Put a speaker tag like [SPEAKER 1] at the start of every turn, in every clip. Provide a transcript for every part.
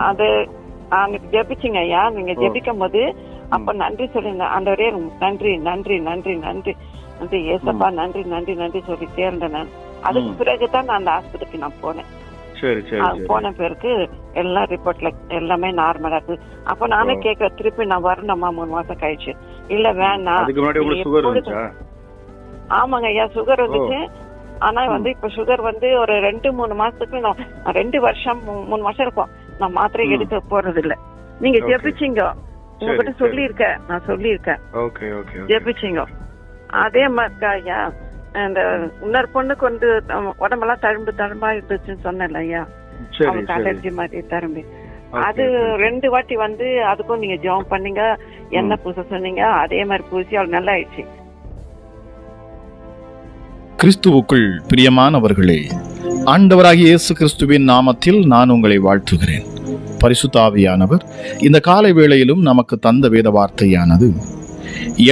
[SPEAKER 1] அது அன்னைக்கு ஜெபிச்சிங்க ஐயா. நீங்க ஜெபிக்கும் போது அப்ப நன்றி சொல்லுங்க, ஆண்டவரே நன்றி நன்றி நன்றி நன்றி நன்றி ஏசப்பா நன்றி நன்றி நன்றி சொல்லிட்டே இருந்தேன் நான். அதுக்கு பிறகுதான் நான் அந்த ஆஸ்பத்திரிக்கு நான் போனேன். போன பிறகு எல்லா ரிப்போர்ட்ல எல்லாமே நார்மலா இருக்கு. அப்ப நானே கேட்க திருப்பி நான் வரணுமா 3 மாசம் கழிச்சு? இல்ல வேணாம். ஆமாங்க ஐயா, சுகர் வந்துச்சு. ஆனா இப்ப சுகர் ஒரு 2-3 மாசத்துக்கு நான் 2 வருஷம் 3 வருஷம் இருக்கும் நான் மாத்திரை எடுக்க போறது இல்ல. நீங்க ஜெபிச்சிங்க, உங்ககிட்ட சொல்லியிருக்கேன், நான் சொல்லியிருக்கேன் ஜெபிச்சிங்க. அதே மாதிரி ஐயா இந்த இன்னொரு பொண்ணுக்கு உடம்பெல்லாம் தழும்பா இருந்துச்சுன்னு சொன்னேன்ல ஐயா, அவங்களுக்கு அலர்ஜி மாதிரி தரும்பு. அது 2 வாட்டி அதுக்கும் நீங்க ஜெபம் பண்ணீங்க, என்ன பூச சொன்னீங்க, அதே மாதிரி பூசி அவள் நல்லா ஆயிடுச்சு.
[SPEAKER 2] கிறிஸ்துவுக்குள் பிரியமானவர்களே, ஆண்டவராகிய இயேசு கிறிஸ்துவின் நாமத்தில் நான் உங்களை வாழ்த்துகிறேன். பரிசுத்த ஆவியானவர் இந்த காலை வேளையிலும் நமக்கு தந்த வேத வார்த்தையானது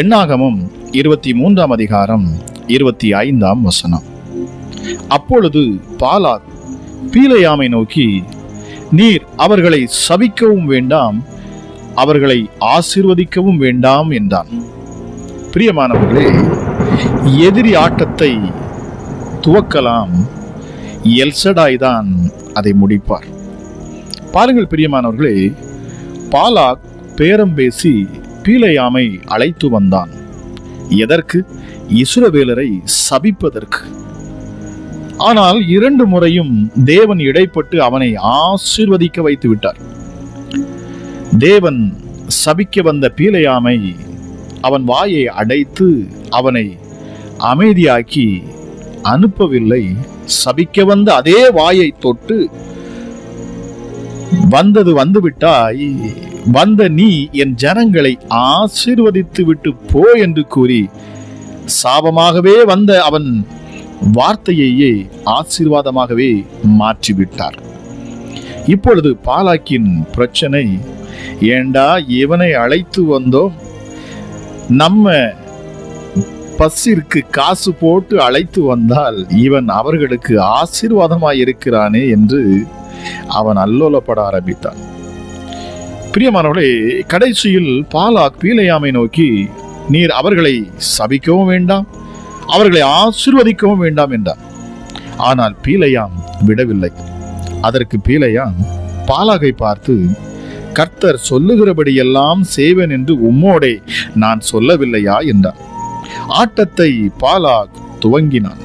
[SPEAKER 2] எண்ணாகமம் 23ஆம் அதிகாரம் 25ஆம் வசனம். அப்பொழுது பாலாக் பீலேயாமை நோக்கி, நீர் அவர்களை சபிக்கவும் வேண்டாம், அவர்களை ஆசீர்வதிக்கவும் வேண்டாம் என்றான். பிரியமானவர்களே, எதிரி ஆட்டத்தை துவக்கலாம், எல்சடாய் தான் அதை முடிப்பார். பாருங்கள் பிரியமானவர்களே, பாலாக் பேரம் பேசி பீலேயாமை அழைத்து வந்தான். எதற்கு? இஸ்ரவேலரை சபிப்பதற்கு. ஆனால் 2 முறையும் தேவன் இடைப்பட்டு அவனை ஆசீர்வதிக்க வைத்து விட்டார். தேவன் சபிக்க வந்த பீலேயாமை அவன் வாயை அடைத்து அவனை அமைதியாக்கி அனுப்பவில்லை. சபிக்க வந்த அதே வாயை தொட்டு, வந்தது வந்துவிட்டாய், வந்த நீ என் ஜனங்களை ஆசீர்வதித்து விட்டு போ என்று கூறி சாபமாகவே வந்த அவன் வார்த்தையையே ஆசீர்வாதமாகவே மாற்றிவிட்டார். இப்பொழுது பாலாக்கின் பிரச்சனை, ஏண்டா இவனை அழைத்து வந்தோம், நம்ம பஸ்ஸிற்கு காசு போட்டு அழைத்து வந்தால் இவன் அவர்களுக்கு ஆசீர்வாதமாய் இருக்கிறானே என்று அவன் அல்லோலப்பட ஆரம்பித்தான். பிரியமானவர்களே, கடைசியில் பாலாக் பீலேயாமை நோக்கி, நீர் அவர்களை சபிக்கவும் வேண்டாம், அவர்களை ஆசீர்வதிக்கவும் வேண்டாம் என்றார். ஆனால் பீலேயாம் விடவில்லை. அதற்கு பீலேயாம் பாலாகை பார்த்து, கர்த்தர் சொல்லுகிறபடியெல்லாம் செய்வேன் என்று உம்மோடே நான் சொல்லவில்லையா என்றார். ஆட்டத்தை பாலாக் துவங்கினான்.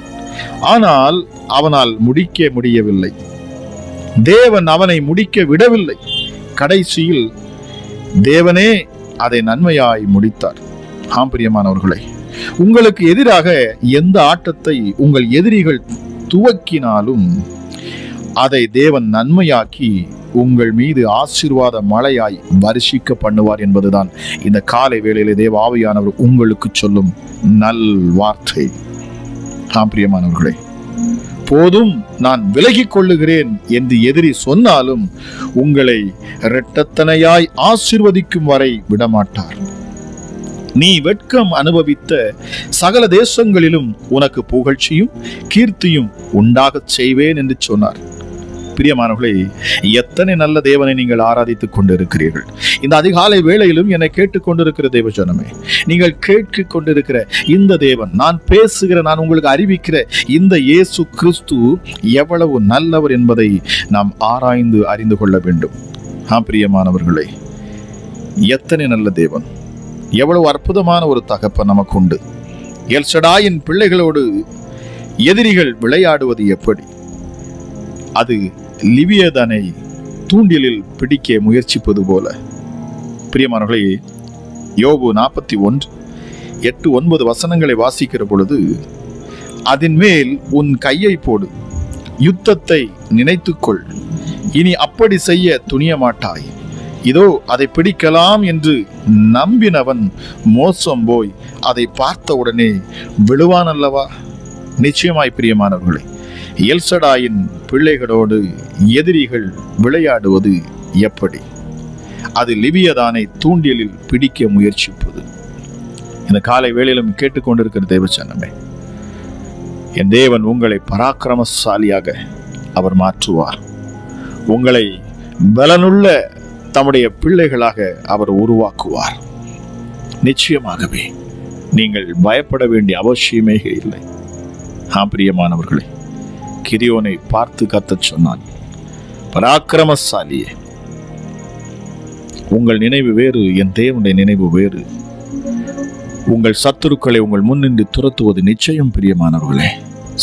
[SPEAKER 2] ஆனால் அவனால் முடிக்க முடியவில்லை. தேவன் அவனை முடிக்க விடவில்லை. கடைசியில் தேவனே அதை நன்மையாய் முடித்தார். ஆம் பிரியமானவர்களே, உங்களுக்கு எதிராக எந்த ஆட்டத்தை உங்கள் எதிரிகள் துவக்கினாலும் அதை தேவன் நன்மையாக்கி உங்கள் மீது ஆசீர்வாத மழையாய் வருஷிக்க பண்ணுவார் என்பதுதான் இந்த காலை வேளையிலே தேவ ஆவியானவர் உங்களுக்கு சொல்லும் நல் வார்த்தை. ஆம் பிரியமானவர்களே, போதும் நான் விலகிக் கொள்ளுகிறேன் என்று எதிரி சொன்னாலும் உங்களை இரட்டத்தனையாய் ஆசீர்வதிக்கும் வரை விடமாட்டார். நீ வெட்கம் அனுபவித்த சகல தேசங்களிலும் உனக்கு புகழ்ச்சியும் கீர்த்தியும் உண்டாகச் செய்வேன் என்று சொன்னார். பிரியமானவர்களே, எத்தனை நல்ல தேவனை நீங்கள் ஆராதித்துக் கொண்டிருக்கிறீர்கள். இந்த அதிகாலை வேளையிலும் என்னை கேட்டுக்கொண்டிருக்கிற தேவ ஜனமே, நீங்கள் கேட்டுக் கொண்டிருக்கிற இந்த தேவன், நான் பேசுகிற, நான் உங்களுக்கு அறிவிக்கிற இந்த இயேசு கிறிஸ்து எவ்வளவு நல்லவர் என்பதை நாம் ஆராய்ந்து அறிந்து கொள்ள வேண்டும். பிரியமானவர்களே, எத்தனை நல்ல தேவன், எவ்வளவு அற்புதமான ஒரு தகப்பன் நமக்கு உண்டு. எல்சடாயின் பிள்ளைகளோடு எதிரிகள் விளையாடுவது எப்படி? அது லிவியதானை தூண்டிலில் பிடிக்க முயற்சிப்பது போல. பிரியமானவர்களே, யோபு 41:8-9 வசனங்களை வாசிக்கிற பொழுது, அதன் மேல் உன் கையை போடு, யுத்தத்தை நினைத்துக்கொள், இனி அப்படி செய்ய துணிய மாட்டாய், இதோ அதை பிடிக்கலாம் என்று நம்பினவன் மோசம் போய் அதை பார்த்தவுடனே விழுவான் அல்லவா? நிச்சயமாய் பிரியமானவர்களே, எல்சடாயின் பிள்ளைகளோடு எதிரிகள் விளையாடுவது எப்படி? அது லிவியதானை தூண்டிலில் பிடிக்க முயற்சிப்பது. இந்த காலை வேளையிலும் கேட்டுக்கொண்டிருக்கிற தேவச்சனமே, என் தேவன் உங்களை பராக்கிரமசாலியாக அவர் மாற்றுவார். உங்களை பலனுள்ள தம்முடைய பிள்ளைகளாக அவர் உருவாக்குவார். நிச்சயமாகவே நீங்கள் பயப்பட வேண்டிய அவசியமே இல்லை. பிரியமானவர்களே, கிதியோனை பார்த்து கர்த்தர் சொன்னான், பராக்கிரமசாலியே, உங்கள் நினைவு வேறு, என் தேவனுடைய நினைவு வேறு. உங்கள் சத்துருக்களை உங்கள் முன்னின்று துரத்துவது நிச்சயம். பிரியமானவர்களே,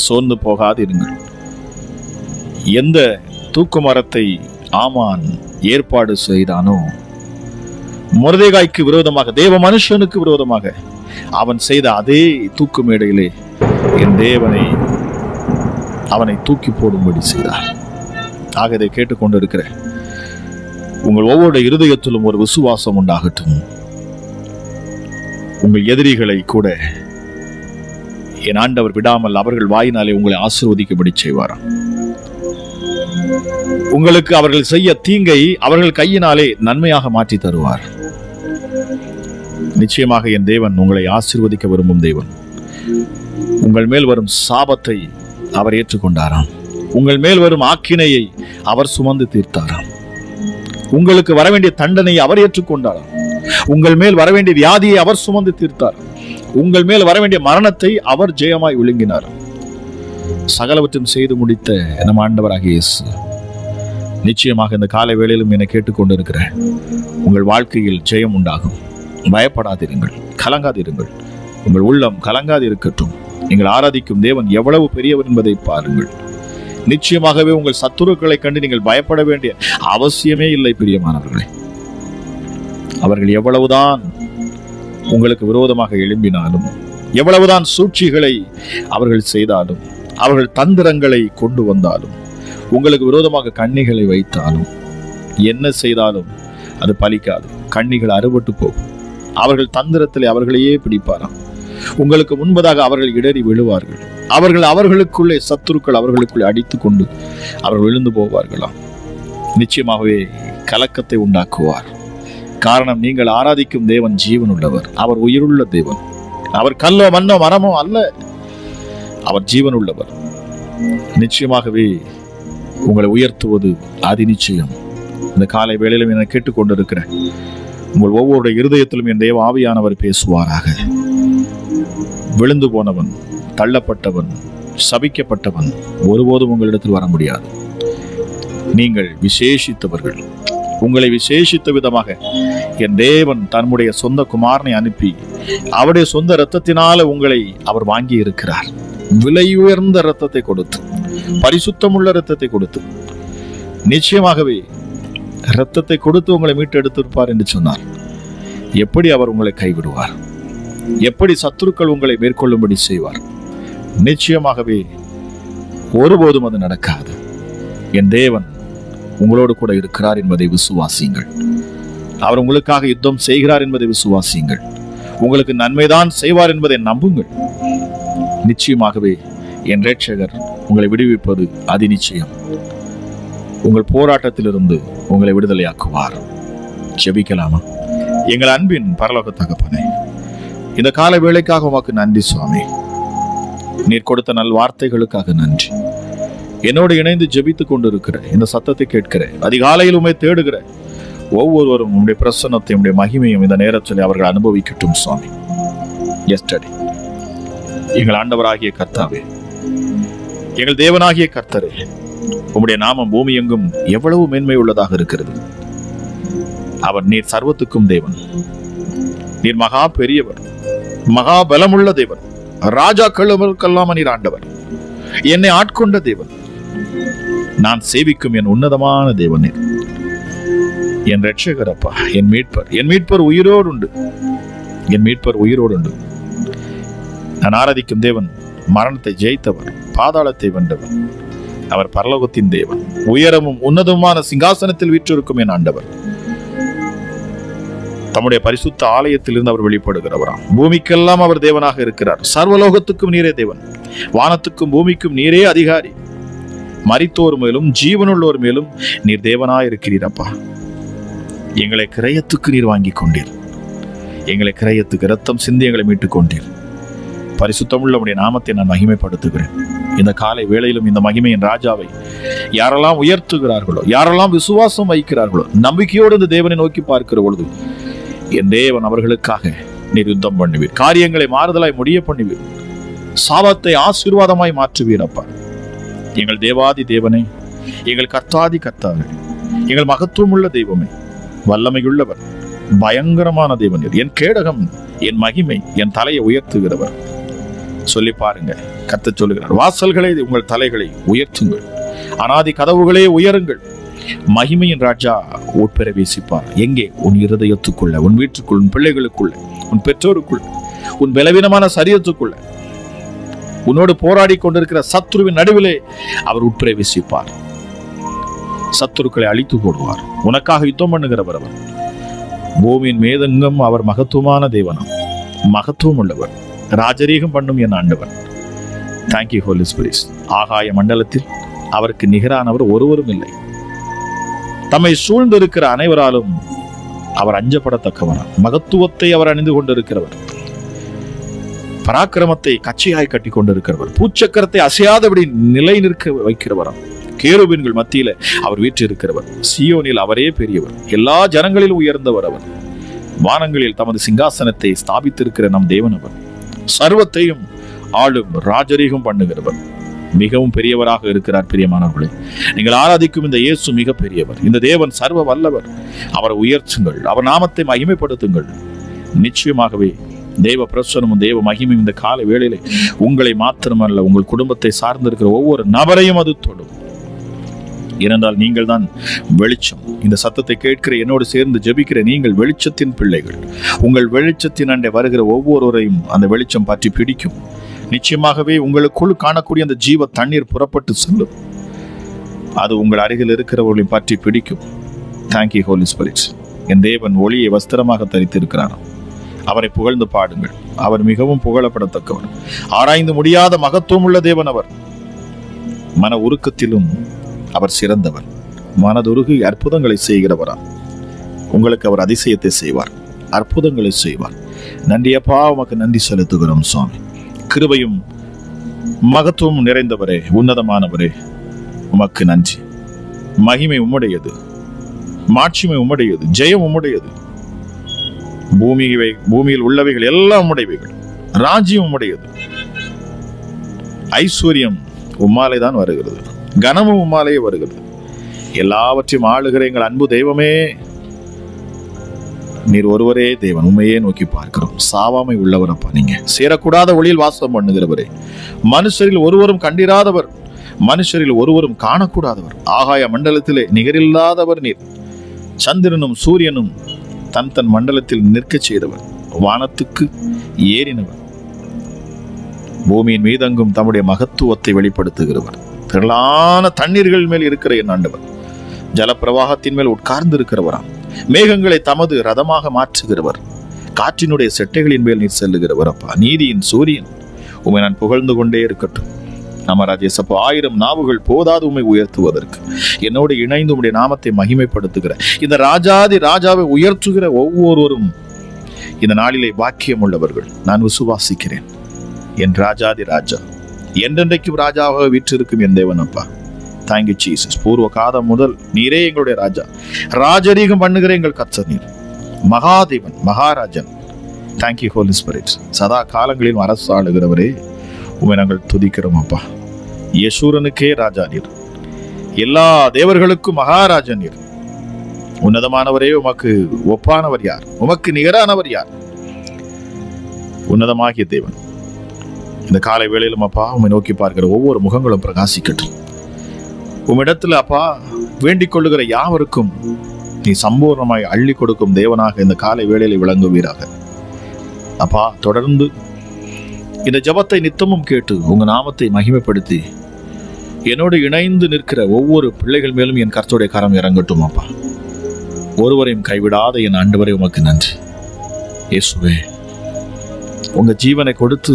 [SPEAKER 2] சோர்ந்து போகாதிருங்கள். எந்த தூக்கு மரத்தை ஆமான் ஏற்பாடு செய்தானோ, மொர்தெகாய்க்கு விரோதமாக, தேவ மனுஷனுக்கு விரோதமாக அவன் செய்த அதே தூக்கு மேடையிலே என் தேவனை அவனை தூக்கி போடும்படி செய்தார். ஆக இதை கேட்டுக்கொண்டிருக்கிற உங்கள் ஒவ்வொரு இருதயத்திலும் ஒரு விசுவாசம் உண்டாகட்டும். உங்கள் எதிரிகளை கூட என் ஆண்டவர் விடாமல் அவர்கள் வாயினாலே உங்களை ஆசீர்வதிக்கும்படி செய்வாராம். உங்களுக்கு அவர்கள் செய்ய தீங்கை அவர்கள் கையினாலே நன்மையாக மாற்றி தருவார். நிச்சயமாக என் தேவன் உங்களை ஆசீர்வதிக்க விரும்பும் தேவன். உங்கள் மேல் வரும் சாபத்தை அவர் ஏற்றுக்கொண்டாராம். உங்கள் மேல் வரும் ஆக்கினையை அவர் சுமந்து தீர்த்தாராம். உங்களுக்கு வரவேண்டிய தண்டனையை அவர் ஏற்றுக்கொண்டாராம். உங்கள் மேல் வரவேண்டிய வியாதியை அவர் சுமந்து தீர்த்தார். உங்கள் மேல் வரவேண்டிய மரணத்தை அவர் ஜெயமாய் விழுங்கினார். சகலவற்றையும் செய்து முடித்த நம் ஆண்டவராகிய இயேசு நிச்சயமாக இந்த காலை வேளையிலும் என்னை கேட்டுக்கொண்டிருக்கிற உங்கள் வாழ்க்கையில் ஜெயம் உண்டாகும். பயப்படாதிருங்கள், கலங்காதிருங்கள். உங்கள் உள்ளம் கலங்காது இருக்கட்டும். நீங்கள் ஆராதிக்கும் தேவன் எவ்வளவு பெரியவர் என்பதை பாருங்கள். நிச்சயமாகவே உங்கள் சத்துருக்களை கண்டு நீங்கள் பயப்பட வேண்டிய அவசியமே இல்லை. பிரியமானவர்களே, அவர்கள் எவ்வளவுதான் உங்களுக்கு விரோதமாக எழும்பினாலும், எவ்வளவுதான் சூழ்ச்சிகளை அவர்கள் செய்தாலும், அவர்கள் தந்திரங்களை கொண்டு வந்தாலும், உங்களுக்கு விரோதமாக கண்ணிகளை வைத்தாலும், என்ன செய்தாலும் அது பலிக்காது. கண்ணிகள் அறுபட்டு போகும். அவர்கள் தந்திரத்தில் அவர்களையே பிடிப்பாராம். உங்களுக்கு முன்பதாக அவர்கள் இடறி விழுவார்கள். அவர்களுக்குள்ளே சத்துருக்கள் அவர்களுக்குள்ளே அடித்து கொண்டு அவர்கள் விழுந்து போவார்களாம். நிச்சயமாகவே கலக்கத்தை உண்டாக்குவார். காரணம், நீங்கள் ஆராதிக்கும் தேவன் ஜீவன் உள்ளவர். அவர் உயிருள்ள தேவன். அவர் கல்லோ மண்ணோ மரமோ அல்ல. அவர் ஜீவன் உள்ளவர். நிச்சயமாகவே உங்களை உயர்த்துவது அதி நிச்சயம். இந்த காலை வேளையிலும் என கேட்டுக்கொண்டிருக்கிற உங்கள் ஒவ்வொரு இருதயத்திலும் என் தேவ ஆவியானவர் பேசுவாராக. விழுந்து போனவன், தள்ளப்பட்டவன், சபிக்கப்பட்டவன் ஒருபோதும் உங்களிடத்தில் வர முடியாது. நீங்கள் விசேஷித்தவர்கள். உங்களை விசேஷித்த விதமாக என் தேவன் தன்னுடைய சொந்த குமாரனை அனுப்பி அவருடைய சொந்த இரத்தத்தினால உங்களை அவர் வாங்கி இருக்கிறார். விலை உயர்ந்த இரத்தத்தை கொடுத்து, பரிசுத்தமுள்ள இரத்தத்தை கொடுத்து, நிச்சயமாகவே இரத்தத்தை கொடுத்து உங்களை மீட்டு எடுத்திருப்பார் என்று சொன்னார். எப்படி அவர் உங்களை கைவிடுவார்? எப்படி சத்துருக்கள் உங்களை மேற்கொள்ளும்படி செய்வார்? நிச்சயமாகவே ஒருபோதும் அது நடக்காது. என் தேவன் உங்களோடு கூட இருக்கிறார் என்பதை விசுவாசியுங்கள். அவர் உங்களுக்காக யுத்தம் செய்கிறார் என்பதை விசுவாசியுங்கள். உங்களுக்கு நன்மைதான் செய்வார் என்பதை நம்புங்கள். நிச்சயமாகவே என் இரட்சகர் உங்களை விடுவிப்பது அதி நிச்சயம். உங்கள் போராட்டத்திலிருந்து உங்களை விடுதலையாக்குவார். ஜெபிக்கலாமா? எங்கள் அன்பின் பரலோக தகப்பனே, இந்த கால வேளைக்காக உமக்கு நன்றி சுவாமி. நீர் கொடுத்த நல் வார்த்தைகளுக்காக நன்றி. என்னோடு இணைந்து ஜெபித்துக் கொண்டிருக்கிற, இந்த சத்தத்தை கேட்கிற, அதிகாலையில் உம்மை தேடுகிற ஒவ்வொருவரும் உம்முடைய பிரசன்னத்தை, உம்முடைய மகிமையும் இந்த நேரத்தில் அவர்கள் அனுபவிக்கட்டும் சுவாமி. எஸ்டர்டே எங்கள் ஆண்டவராகிய கர்த்தாவே, எங்கள் தேவனாகிய கர்த்தரே, உம்முடைய நாமம் பூமி எங்கும் எவ்வளவு மேன்மை உள்ளதாக இருக்கிறது. அவர் நீர் சர்வத்துக்கும் தேவன். நீர் மகா பெரியவர், மகா பலமுள்ள தேவன். ராஜாக்களுக்கெல்லாம் நீர் ஆண்டவர். என்னை ஆட்கொண்ட தேவன். நான் சேவிக்கும் என் உன்னதமான தேவனே, என் இரட்சகர் அப்பா, என் மீட்பர். என் மீட்பர் உயிரோடு உண்டு. என் மீட்பர் உயிரோடு உண்டு. நான் ஆராதிக்கும் தேவன் மரணத்தை ஜெயித்தவர், பாதாளத்தை வென்றவர். அவர் பரலோகத்தின் தேவன். உயரமும் உன்னதமான சிங்காசனத்தில் வீற்றிருக்கும் என் ஆண்டவர். தம்முடைய பரிசுத்த ஆலயத்திலிருந்து அவர் வெளிப்படுகிறவராம். பூமிக்கெல்லாம் அவர் தேவனாக இருக்கிறார். சர்வலோகத்துக்கும் நீரே தேவன். வானத்துக்கும் பூமிக்கும் நீரே அதிகாரி. மரித்தோர் மேலும் ஜீவனுள்ளோர் மேலும் நீர் தேவனாய் இருக்கிறீரப்பா. எங்களை கிரயத்துக்கு நீர் வாங்கி கொண்டீர். எங்களை கிரயத்துக்கு இரத்தம் சிந்தி எங்களை மீட்டுக் கொண்டீர். பரிசுத்தமுள்ள உம்முடைய நாமத்தை நான் மகிமைப்படுத்துகிறேன். இந்த காலை வேளையிலும் இந்த மகிமையின் ராஜாவை யாரெல்லாம் உயர்த்துகிறார்களோ, யாரெல்லாம் விசுவாசம் வைக்கிறார்களோ, நம்பிக்கையோடு இந்த தேவனை நோக்கி பார்க்கிற பொழுது என் தேவன் அவர்களுக்காக நீர் யுத்தம் பண்ணுவீர். காரியங்களை மாறுதலாய் முடிய பண்ணுவீர். சாபத்தை ஆசீர்வாதமாய் மாற்றுவீர் அப்பா. எங்கள் தேவாதி தேவனே, எங்கள் கர்த்தாதி கர்த்தாவே, எங்கள் மகத்துவம் உள்ள தெய்வமே, வல்லமையுள்ளவர், பயங்கரமான தேவன், என் கேடகம், என் மகிமை, என் தலையை உயர்த்துகிறவர். சொல்லி பாருங்க. கர்த்தர் சொல்லுகிறார், வாசல்களே உங்கள் தலைகளை உயர்த்துங்கள், அனாதி கதவுகளே உயருங்கள், மகிமையின் ராஜா உட்பிரவேசிப்பார். எங்கே? உன் இருதயத்துக்குள்ள, உன் வீட்டுக்குள், உன் பிள்ளைகளுக்குள்ள, உன் பெற்றோருக்குள்ள, உன் பலவீனமான சரீரத்துக்குள்ள, உன்னோடு போராடி கொண்டிருக்கிற சத்துருவின் நடுவிலே அவர் உட்பிரவேசிப்பார். சத்துருக்களை அழித்து போடுவார். உனக்காக யுத்தம் பண்ணுகிறவர் அவர். பூமியின் மேதங்கம் அவர் மகத்துவமான தேவனம், மகத்துவம் உள்ளவர், ராஜரீகம் பண்ணும் என் ஆண்டவர். Thank you Holi spirit. ஆகாய மண்டலத்தில் அவருக்கு நிகரானவர் ஒருவரும் இல்லை. தம்மை சூழ்ந்திருக்கிற அனைவராலும் அவர் அஞ்சப்படத்தக்கவர். மகத்துவத்தை அவர் அணிந்து கொண்டிருக்கிறவர், பராக்கிரமத்தை கச்சையாய் கட்டி கொண்டிருக்கிறவர், பூச்சக்கரத்தை அசையாதபடி நிலை நிற்க வைக்கிறவராம். கேருபீன்கள் மத்தியில அவர் வீற்றிருக்கிறவர். சீயோனில் அவரே பெரியவர், எல்லா ஜனங்களிலும் உயர்ந்தவர் அவர். வானங்களில் தமது சிங்காசனத்தை ஸ்தாபித்திருக்கிற நம் தேவன் அவர். சர்வத்தையும் ஆளும் ராஜரீகம் பண்ணுகிறவர். மிகவும் பெரியவராக இருக்கிறார். பிரியமானவர்களே, நீங்கள் ஆராதிக்கும் இந்த இயேசு மிக பெரியவர். இந்த தேவன் சர்வ வல்லவர். அவரை உயர்த்துங்கள், அவர் நாமத்தை மகிமைப்படுத்துங்கள். நிச்சயமாகவே தேவ பிரசனமும் தேவ மகிமையும் இந்த கால வேளையிலே உங்களை மாத்திரமல்ல, உங்கள் குடும்பத்தை சார்ந்திருக்கிற ஒவ்வொரு நபரையும் அது தொடும். ஏனென்றால் நீங்கள் தான் வெளிச்சம். இந்த சத்தத்தை கேட்கிற, என்னோடு சேர்ந்து ஜெபிக்கிற நீங்கள் வெளிச்சத்தின் பிள்ளைகள். உங்கள் வெளிச்சத்தின் அண்டை வருகிற ஒவ்வொருவரையும் அந்த வெளிச்சம் பற்றி பிடிக்கும். நிச்சயமாகவே உங்களுக்குள் காணக்கூடிய அந்த ஜீவ தண்ணீர் புறப்பட்டு செல்லும். அது உங்கள் அருகில் இருக்கிறவர்களையும் பற்றி பிடிக்கும். Thank you Holi spirit. என் தேவன் ஒளியை வஸ்திரமாக தரித்திருக்கிறார். அவரை புகழ்ந்து பாடுங்கள். அவர் மிகவும் புகழப்படத்தக்கவர். ஆராய்ந்து முடியாத மகத்துவம் உள்ள தேவன் அவர். மன உருக்கத்திலும் அவர் சிறந்தவர். மனதுருகி அற்புதங்களை செய்கிறவரா. உங்களுக்கு அவர் அதிசயத்தை செய்வார், அற்புதங்களை செய்வார். நன்றியப்பா, உமக்கு நன்றி செலுத்துகிறோம் சுவாமி. கிருபையும் மகத்துவம் நிறைந்தவரே, உன்னதமானவரே, உமக்கு நன்றி. மகிமை உம்முடையது, மாட்சிமை உம்முடையது, ஜெயம் உம்முடையது. பூமியில் உள்ளவைகள் எல்லாம் உம்முடையவைகள். ராஜ்யம் உம்முடையது. ஐஸ்வர்யம் உம்மாலே தான் வருகிறது, கனமும் உம்மாலே வருகிறது. எல்லாவற்றையும் ஆளுகிற எங்கள் அன்பு தெய்வமே, நீர் ஒருவரே தேவன். உண்மையே நோக்கி பார்க்கிறோம். சாவாமை உள்ளவர் அப்பா. நீங்க சேரக்கூடாத ஒளியில் வாசம் பண்ணுகிறவரே, மனுஷரில் ஒருவரும் கண்டிராதவர், மனுஷரில் ஒருவரும் காணக்கூடாதவர், ஆகாய மண்டலத்திலே நிகரில்லாதவர் நீர். சந்திரனும் சூரியனும் தன் தன் மண்டலத்தில் நிற்க செய்தவர், வானத்துக்கு ஏறினவர், பூமியின் மீதங்கும் தம்முடைய மகத்துவத்தை வெளிப்படுத்துகிறவர், திரளான தண்ணீர்கள் மேல் இருக்கிற என் ஆண்டவர், ஜலப்பிரவாகத்தின் மேல் உட்கார்ந்து இருக்கிறவராம், மேகங்களை தமது ரதமாக மாற்றுகிறவர், காற்றினுடைய செட்டைகளின் மேல் நீர் செல்லுகிறவர் அப்பா. நீதியின் சூரியன், உம்மை நான் புகழ்ந்து கொண்டே இருக்கட்டும். நமராஜேசப்பா, 1000 நாவுகள் போதாது உம்மை உயர்த்துவதற்கு. என்னோடு இணைந்து உம்முடைய நாமத்தை மகிமைப்படுத்துகிற இந்த ராஜாதி ராஜாவை உயர்த்துகிற ஒவ்வொருவரும் இந்த நாளிலே பாக்கியம் உள்ளவர்கள். நான் விசுவாசிக்கிறேன். என் ராஜாதி ராஜா, என்றென்றைக்கும் ராஜாவாக வீற்றிருக்கும் என் தேவன் அப்பா. Thank you Jesus. பூர்வ காலம் முதல் நீரே எங்களுடைய ராஜா. ராஜரீகம் பண்ணுகிற எங்கள் கர்த்தர் நீர், மகாதேவன், மகாராஜன். Thank you Holi Spirit. சதா காலங்களில் அரசு ஆளுகிறவரே, உம்மை நாங்கள் துதிக்கிறோம் அப்பா. யசூரனுக்கே ராஜா நீர், எல்லா தேவர்களுக்கும் மகாராஜா நீர். உன்னதமானவரே, உமக்கு ஒப்பானவர் யார்? உமக்கு நிகரானவர் யார்? உன்னதமாகிய தேவன், இந்த காலை வேளையிலும் அப்பா உம்மை நோக்கி பார்க்கிற ஒவ்வொரு முகங்களும் பிரகாசிக்கட்டும். உம்மிடத்துல அப்பா வேண்டிக் கொள்ளுகிற யாவருக்கும் நீ சம்பூர்ணமாய் அள்ளி கொடுக்கும் தேவனாக இந்த காலை வேளையில விளங்குவீராக அப்பா. தொடர்ந்து இந்த ஜபத்தை நித்தமும் கேட்டு உங்க நாமத்தை மகிமைப்படுத்தி என்னோடு இணைந்து நிற்கிற ஒவ்வொரு பிள்ளைகள் மேலும் என் கர்த்தருடைய கரம் இறங்கட்டும் அப்பா. ஒருவரையும் கைவிடாத என் ஆண்டவரே, உமக்கு நன்றி. இயேசுவே, உங்க ஜீவனை கொடுத்து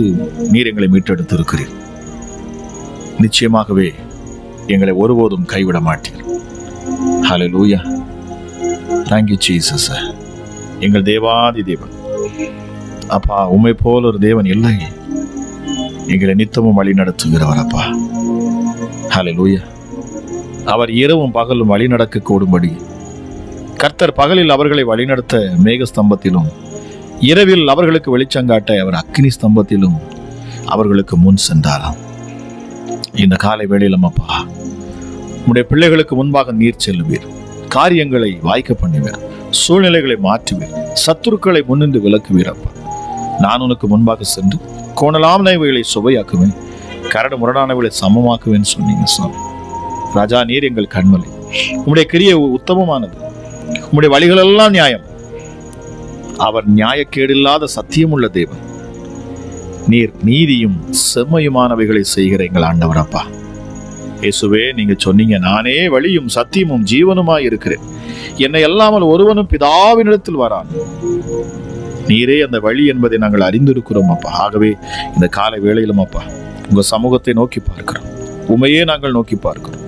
[SPEAKER 2] நீர் எங்களை மீட்டெடுத்து இருக்கிறீர். நிச்சயமாகவே எங்களை ஒருபோதும் கைவிட மாட்டீர். ஹல்லேலூயா. Thank you Jesus. எங்கள் தேவாதி தேவன் அப்பா, உம்மை போல ஒரு தேவன் இல்லை. எங்களை நித்தமும் வழி நடத்துகிறவர் அப்பா. ஹல்லேலூயா. அவர் இரவும் பகலும் வழி நடக்க கூடும்படி கர்த்தர் பகலில் அவர்களை வழிநடத்த மேக ஸ்தம்பத்திலும், இரவில் அவர்களுக்கு வெளிச்சங்காட்ட அவர் அக்கினி ஸ்தம்பத்திலும் அவர்களுக்கு முன் சென்றாராம். இந்த காலை வேளையிலும் அப்பா, உம்முடைய பிள்ளைகளுக்கு முன்பாக நீர் செல்லுவீர், காரியங்களை வாய்க்க பண்ணுவீர், சூழ்நிலைகளை மாற்றுவீர், சத்துருக்களை முன்னின்று விலக்குவீர். அப்பா, நான் உனக்கு முன்பாக சென்று கோணலானவைகளை சுவையாக்குவேன், கரடு முரடானவைகளை சமமாக்குவேன் சொன்னீங்க சாமி. ராஜா, நீர் எங்கள் கண்மலை, உம்முடைய கிரியை உத்தமமானது, உம்முடைய வழிகளெல்லாம் நியாயம். அவர் நியாயக்கேடில்லாத சத்தியமுள்ள தேவன். நீர் நீதியும் செம்மையுமானவைகளை செய்கிற எங்கள் ஆண்டவர். அப்பா இயேசுவே, நீங்க சொன்னீங்க, நானே வழியும் சத்தியமும் ஜீவனுமாய் இருக்கிறேன், என்னை அல்லாமல் ஒருவனும் பிதாவினிடத்தில் வரான். நீரே அந்த வழி என்பதை நாங்கள் அறிந்திருக்கிறோம் அப்பா. ஆகவே இந்த காலை வேளையிலும் அப்பா, உங்க சமூகத்தை நோக்கி பார்க்கிறோம், உமையே நாங்கள் நோக்கி பார்க்கிறோம்.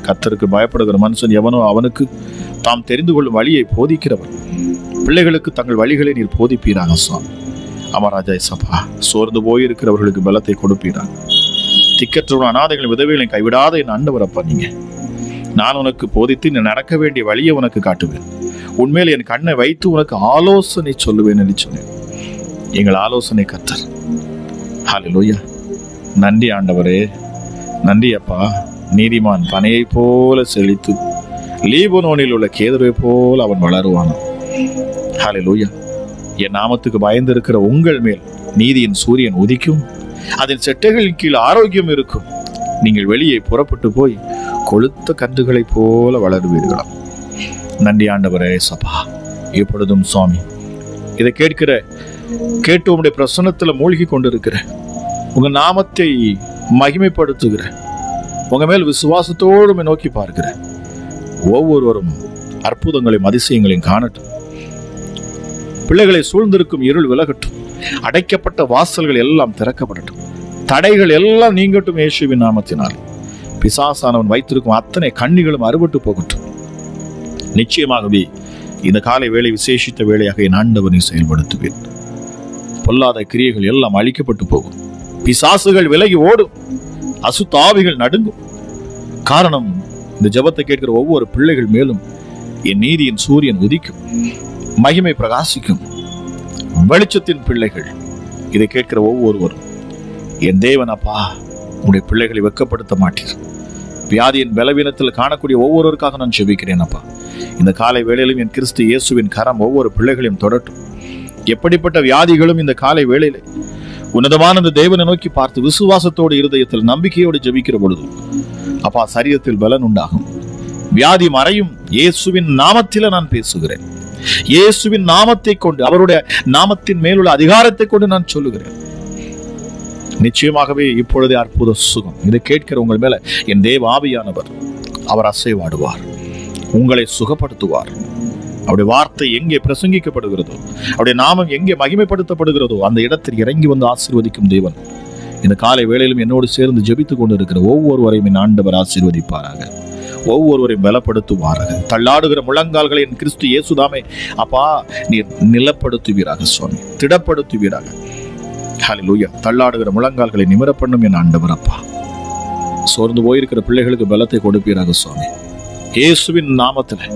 [SPEAKER 2] கர்த்தருக்கு பயப்படுகிற மனுஷன் எவனோ அவனுக்கு தாம் தெரிந்து கொள்ளும் வழியை போதிக்கிறவர். பிள்ளைகளுக்கு தங்கள் வழிகளை நீர் போதிப்பீராக சுவாமி. அமராஜா சபா, சோர்ந்து போயிருக்கிறவர்களுக்கு பலத்தை கொடுப்பீராக. திக்கற்றவன் அநாதைகளின் விதவைகளை கைவிடாத என் ஆண்டவரப்பா, நீங்க நான் உனக்கு போதித்து நீ நடக்க வேண்டிய வழியை உனக்கு காட்டுவேன், உண்மையில் என் கண்ணை வைத்து உனக்கு ஆலோசனை சொல்லுவேன் என்று சொன்னேன். எங்கள் ஆலோசனை கர்த்தர். ஹல்லேலூயா. நன்றி ஆண்டவரே, நன்றி அப்பா. நீதிமான் பனையை போல செழித்து லீபனோனில் உள்ள கேதுருவை போல அவன் வளருவானான். ஹல்லேலூயா. என் நாமத்துக்கு பயந்திருக்கிற உங்கள் மேல் நீதியின் சூரியன் உதிக்கும், அதன் செட்டைகளின் கீழ் ஆரோக்கியம் இருக்கும். நீங்கள் வெளியே புறப்பட்டு போய் கொழுத்த கன்றுகளைப் போல வளருவீர்களாம். நன்றி ஆண்டவரே சபா. இப்பொழுதும் சுவாமி, இதை கேட்டு உங்களுடைய பிரசன்னத்துல மூழ்கி கொண்டிருக்கிற, உங்க நாமத்தை மகிமைப்படுத்துகிற, உங்க மேல் விசுவாசத்தோடு நோக்கி பார்க்கிற ஒவ்வொருவரும் அற்புதங்களையும் அதிசயங்களையும் காணட்டும். பிள்ளைகளை சூழ்ந்திருக்கும் இருள் விலகட்டும், அடைக்கப்பட்ட வாசல்கள் எல்லாம் திறக்கப்படட்டும், தடைகள் எல்லாம் நீங்கட்டும் இயேசுவின் நாமத்தினால். பிசாசானவன் வைத்திருக்கும் அத்தனை கண்ணிகளும் அறுபட்டு போகட்டும். நிச்சயமாகவே இந்த காலை வேளை விசேஷித்த வேளையாக என் ஆண்டவனை செயல்படுத்துவேன். பொல்லாத கிரியைகள் எல்லாம் அழிக்கப்பட்டு போகும், பிசாசுகள் விலகி ஓடும், அசுத்தாவிகள் நடுங்கும். காரணம், இந்த ஜெபத்தை கேட்கிற ஒவ்வொரு பிள்ளைகள் மேலும் என் நீதியின் சூரியன் உதிக்கும், மகிமை பிரகாசிக்கும். வெளிச்சத்தின் பிள்ளைகள், இதை கேட்கிற ஒவ்வொருவரும், என் தேவன் அப்பா, உடைய பிள்ளைகளை வெட்கப்படுத்த மாட்டீர். வியாதியின் பலவீனத்தில் காணக்கூடிய ஒவ்வொருவருக்காக நான் ஜெபிக்கிறேன் அப்பா. இந்த காலை வேளையிலும் என் கிறிஸ்து இயேசுவின் கரம் ஒவ்வொரு பிள்ளைகளையும் தொடட்டும். எப்படிப்பட்ட வியாதிகளும் இந்த காலை வேளையிலே உன்னதமான அந்த தேவனை நோக்கி பார்த்து விசுவாசத்தோடு இருதயத்தில் நம்பிக்கையோடு ஜெபிக்கிற பொழுது அப்பா, சரீரத்தில் பலன் உண்டாகும், வியாதி மறையும். இயேசுவின் நாமத்தில நான் பேசுகிறேன். இயேசுவின் நாமத்தை கொண்டு, அவருடைய நாமத்தின் மேலுள்ள அதிகாரத்தை கொண்டு நான் சொல்லுகிறேன். நிச்சயமாகவே இப்பொழுதே அற்புத சுகம். இதை கேட்கிற உங்கள் மேல என் தேவ ஆவியானவர் அவர் அசைவாடுவார், உங்களை சுகப்படுத்துவார். அவருடைய வார்த்தை எங்கே பிரசங்கிக்கப்படுகிறதோ, அவருடைய நாமம் எங்கே மகிமைப்படுத்தப்படுகிறதோ அந்த இடத்தில் இறங்கி வந்து ஆசீர்வதிக்கும் தேவன் இந்த காலை வேளையிலும் என்னோடு சேர்ந்து ஜெபித்துக் கொண்டிருக்கிற ஒவ்வொருவரையும் என் ஆண்டவர் ஆசீர்வதிப்பாராக, ஒவ்வொருவரையும் பலப்படுத்துவாராக. தள்ளாடுகிற முழங்கால்களை என் கிறிஸ்து இயேசுதாமே அப்பா நீர் நிலப்படுத்துவீராக சுவாமி, திடப்படுத்துவீராக. ஹல்லேலூயா. தள்ளாடுகிற முழங்கால்களை நிமிர பண்ணும் என் ஆண்டவர் அப்பா. சோர்ந்து போயிருக்கிற பிள்ளைகளுக்கு பலத்தை கொடுப்பீராக சுவாமி. இயேசுவின் நாமத்தில்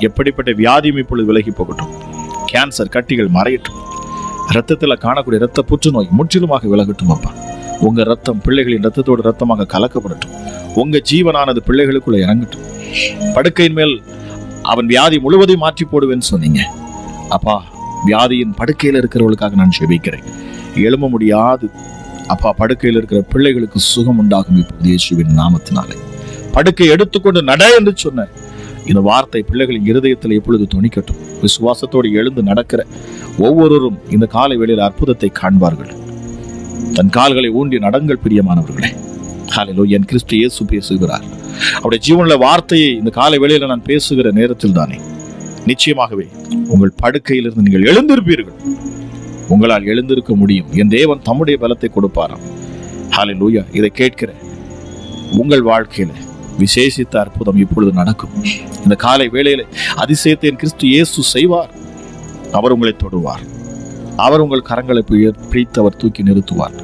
[SPEAKER 2] எப்படிப்பட்ட வியாதியும் இப்பொழுது விலகி போகட்டும். கேன்சர் கட்டிகள் மறையட்டும். இரத்தத்தில் காணக்கூடிய இரத்த புற்றுநோய் முற்றிலுமாக விலகட்டும் அப்பா. உங்க ரத்தம் பிள்ளைகளின் ரத்தத்தோடு ரத்தமாக கலக்கப்படட்டும். உங்க ஜீவனானது பிள்ளைகளுக்குள்ள இறங்கட்டும். படுக்கையின் மேல் அவன் வியாதி முழுவதையும் மாற்றி போடுவேன்னு சொன்னீங்க அப்பா. வியாதியின் படுக்கையில் இருக்கிறவர்களுக்காக நான் ஜெபிக்கிறேன். எழும்ப முடியாது அப்பா, படுக்கையில் இருக்கிற பிள்ளைகளுக்கு சுகம் உண்டாகும் இப்போது இயேசுவின் நாமத்தினாலே. படுக்கை எடுத்துக்கொண்டு நட என்று சொன்ன இந்த வார்த்தை பிள்ளைகளின் இருதயத்தில் எப்பொழுது துணிக்கட்டும். விசுவாசத்தோடு எழுந்து நடக்கிற ஒவ்வொருவரும் இந்த காலை வேளையில் அற்புதத்தை காண்பார்கள். தன் கால்களை ஊண்டி நடங்கள் பிரியமானவர்களே. ஹல்லேலூயா. என் கிறிஸ்து இயேசு பேசுகிறார். அவருடைய ஜீவனுள்ள வார்த்தையை இந்த காலை வேளையில் நான் பேசுகிற நேரத்தில் தானே நிச்சயமாகவே உங்கள் படுக்கையிலிருந்து நீங்கள் எழுந்திருப்பீர்கள். உங்களால் எழுந்திருக்க முடியும். என் தேவன் தம்முடைய பலத்தை கொடுப்பாராம். ஹல்லேலூயா. இதை கேட்கிற உங்கள் வாழ்க்கையில விசேஷித்த அற்புதம் இப்பொழுது நடக்கும். இந்த காலை வேளையில அதிசயத்தை என் கிறிஸ்து இயேசு செய்வார். அவர் உங்களை தொடுவார். அவர் உங்கள் கரங்களை பிடித்து அவர் தூக்கி நிறுத்துவார்.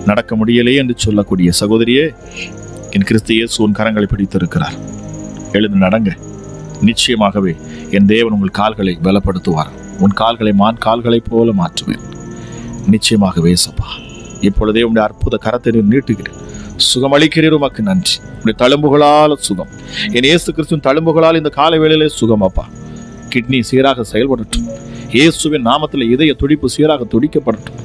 [SPEAKER 2] நடக்க முடியலையே என்று சொல்லக்கூடிய சகோதரியே, என் கிறிஸ்து இயேசு உன் கரங்களை பிடித்திருக்கிறார். எழுந்து நடங்க. நிச்சயமாகவே என் தேவன் உங்கள் கால்களை பலப்படுத்துவார். உன் கால்களை மான் கால்களைப் போல மாற்றுவேன். நிச்சயமாகவே சப்பா, இப்பொழுதே உடைய அற்புத கரத்தை நீட்டுகிறேன். சுகம் அளிக்கிறீர், உமக்கு நன்றி. உடைய தழும்புகளால் சுகம், என் இயேசு கிறிஸ்துவின் தழும்புகளால் இந்த காலை வேளையிலே சுகம் அப்பா. கிட்னி சீராக செயல்படட்டும். இயேசுவின் நாமத்தில் இதய துடிப்பு சீராக துடிக்கப்படட்டும்.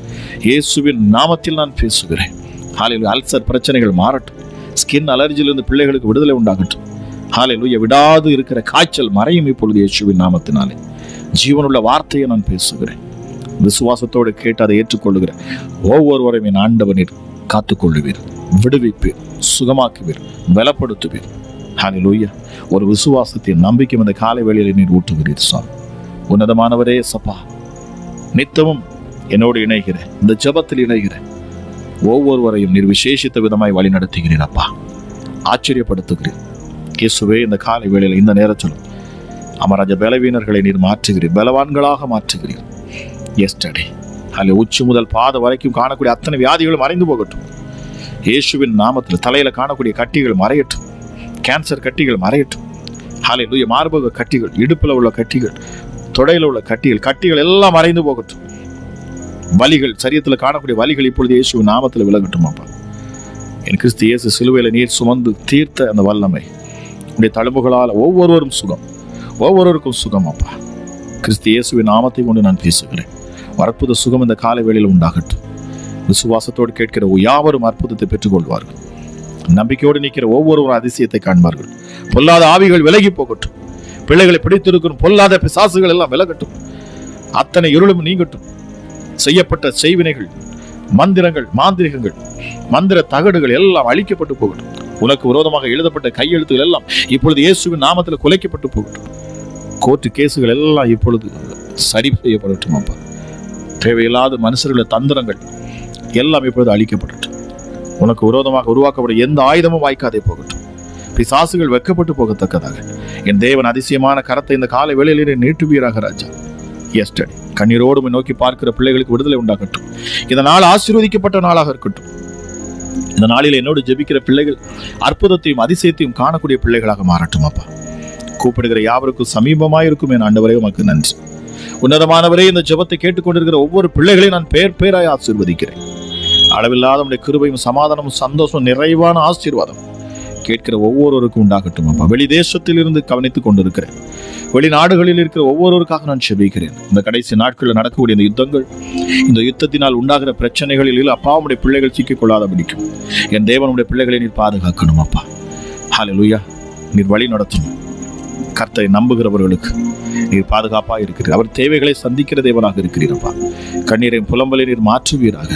[SPEAKER 2] இயேசுவின் நாமத்தில் நான் பேசுகிறேன். ஹalleluya. அல்சர் பிரச்சனைகள் மாறட்டும். ஸ்கின் அலர்ஜியிலிருந்து பிள்ளைகளுக்கு விடுதலை உண்டாகட்டும். ஹalleluya. விடாது இருக்கிற காய்ச்சல் மறையும் இப்பொழுது இயேசுவின் நாமத்தினாலே. ஜீவனுள்ள வார்த்தையை நான் பேசுகிறேன். விசுவாசத்தோடு கேட்டு அதை ஏற்றுக்கொள்ளுகிற ஒவ்வொருவரையும் என் ஆண்டவனில் காத்துக்கொள்ளுவீர், விடுவிப்பீர், சுகமாக்குவீர், பலப்படுத்துவீர். ஹalleluya. ஒரு விசுவாசத்தின் நம்பிக்கை இந்த காலை வேளையில் நீர் ஊட்டுகிறீர் சாமி. உன்னதமானவரே சப்பா, நித்தமும் என்னோடு இணைகிற இந்த ஜெபத்தில் இணைகிற ஒவ்வொருவரையும் நீர் விசேஷித்த விதமாய் வழி நடத்துகிறீர் அப்பா. ஆச்சரியப்படுத்துகிறீர் இயேசுவே. இந்த காலை வேளையில் இந்த நேரத்திலும் அமராஜ பலவீனர்களை நீர் மாற்றுகிறீர், பலவான்களாக மாற்றுகிறீர். எஸ்டர்டே அதில் உச்சி முதல் பாத வரைக்கும் காணக்கூடிய அத்தனை வியாதிகளும் மறைந்து போகட்டும். இயேசுவின் நாமத்தில் தலையில காணக்கூடிய கட்டிகள் மறையட்டும். கேன்சர் கட்டிகள் மறையட்டும். ஹalleluya. மார்பக கட்டிகள், இடுப்புல உள்ள கட்டிகள், தொடையில உள்ள கட்டிகள் எல்லாம் மறைந்து போகட்டும். வலிகள், சரீரத்தில் காணக்கூடிய வலிகள் இப்பொழுது இயேசுவின் நாமத்தில் விலகட்டும் அப்பா. என் கிறிஸ்து இயேசு சிலுவையில நீர் சுமந்து தீர்த்த அந்த வல்லமை உடைய தழும்புகளால் ஒவ்வொருவரும் சுகம், ஒவ்வொருவருக்கும் சுகம் அப்பா. கிறிஸ்து இயேசுவின் நாமத்தை கொண்டு நான் பேசுகிறேன். அற்புத சுகம் இந்த காலை வேளையில் உண்டாகட்டும். விசுவாசத்தோடு கேட்கிற யாவரும் அற்புதத்தை பெற்றுக்கொள்வார்கள். நம்பிக்கையோடு நிற்கிற ஒவ்வொருவரும் அதிசயத்தை காண்பார்கள். பொல்லாத ஆவிகள் விலகி போகட்டும். பிள்ளைகளை பிடித்திருக்கும் பொல்லாத பிசாசுகள் எல்லாம் விலகட்டும். அத்தனை இருளும் நீங்கட்டும். செய்யப்பட்ட செய்வினைகள், மந்திரங்கள், மாந்திரிகங்கள், மந்திர தகடுகள் எல்லாம் அழிக்கப்பட்டு போகட்டும். உனக்கு விரோதமாக எழுதப்பட்ட கையெழுத்துகள் எல்லாம் இப்பொழுது இயேசுவின் நாமத்தில் குலைக்கப்பட்டு போகட்டும். கோர்ட்டு கேசுகள் எல்லாம் இப்பொழுது சரி செய்யப்படட்டும் அப்பா. தேவையில்லாத மனுஷர்களுடைய தந்திரங்கள் எல்லாம் இப்பொழுது அழிக்கப்படட்டும். உனக்கு விரோதமாக உருவாக்கப்படும் எந்த ஆயுதமும் வாய்க்காதே போகட்டும். பிசாசுகள் வெக்கப்பட்டு போகத்தக்கதாக என் தேவன் அதிசயமான கரத்தை இந்த காலை வேளையிலே நீட்டுவீராக ராஜா. எஸ்டர்டே கண்ணீரோடு நோக்கி பார்க்கிற பிள்ளைகளுக்கு விடுதலை உண்டாகட்டும். இந்த நாள் ஆசீர்வதிக்கப்பட்ட நாளாக இருக்கட்டும். இந்த நாளில் என்னோடு ஜெபிக்கிற பிள்ளைகள் அற்புதத்தையும் அதிசயத்தையும் காணக்கூடிய பிள்ளைகளாக மாறட்டும் அப்பா. கூப்பிடுகிற யாவருக்கும் சமீபமாயிருக்கும் என் ஆண்டவரே உமக்கு நன்றி. உன்னதமானவரே, இந்த ஜெபத்தை கேட்டுக்கொண்டிருக்கிற ஒவ்வொரு பிள்ளைகளையும் நான் பேர் பேராய் ஆசீர்வதிக்கிறேன். அளவில்லாத உடைய கிருபையும் சமாதானமும் சந்தோஷம் நிறைவான ஆசீர்வாதம் கேட்கிற ஒவ்வொருவருக்கும் உண்டாகட்டும் அப்பா. வெளி தேசத்தில் இருந்து கவனித்துக் கொண்டிருக்கிறேன். வெளிநாடுகளில் இருக்கிற ஒவ்வொருவருக்காக நான் செபிக்கிறேன். இந்த கடைசி நாட்களில் நடக்கக்கூடிய இந்த யுத்தங்கள், இந்த யுத்தத்தினால் உண்டாகிற பிரச்சனைகளில் அப்பாவுடைய பிள்ளைகள் சிக்கிக்கொள்ளாத பிடிக்கும். என் தேவனுடைய பிள்ளைகளை நீர் பாதுகாக்கணும் அப்பா. ஹalleluya. நீர் வழி நடத்தணும். கர்த்தரை நம்புகிறவர்களுக்கு நீர் பாதுகாப்பாக இருக்கிறீர். அவர் தேவைகளை சந்திக்கிற தேவனாக இருக்கிறீரப்பா. கண்ணீரையும் புலம்பலை நீர் மாற்றுவீராக.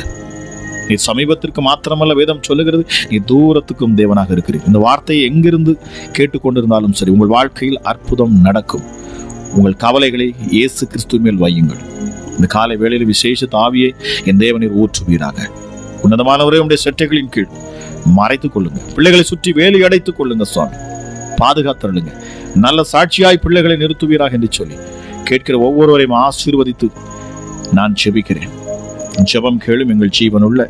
[SPEAKER 2] நீர் சமீபத்திற்கு மாத்திரமல்ல, வேதம் சொல்லுகிறது நீ தூரத்துக்கும் தேவனாக இருக்கிறீர். இந்த வார்த்தையை எங்கிருந்து கேட்டுக்கொண்டிருந்தாலும் சரி, உங்கள் வாழ்க்கையில் அற்புதம் நடக்கும். உங்கள் கவலைகளை இயேசு கிறிஸ்து மேல் வையுங்கள். இந்த காலை வேளையில் விசேஷ ஆவியை என் தேவனீர் ஊற்றுவீராக. உன்னதமானவரே, உடைய செட்டைகளின் கீழ் மறைத்துக் கொள்ளுங்க. பிள்ளைகளை சுற்றி வேலி அடைத்துக் கொள்ளுங்க சுவாமி. பாதுகாத்தருளுங்க. நல்ல சாட்சியாய் பிள்ளைகளை நிறுத்துவீராக என்று சொல்லி கேட்கிற ஒவ்வொருவரையும் ஆசீர்வதித்து நான் ஜெபிக்கிறேன். ஜெபம் கேளும் எங்கள் ஜீவனுள்ள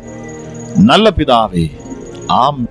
[SPEAKER 2] நல்ல பிதாவே. ஆம்.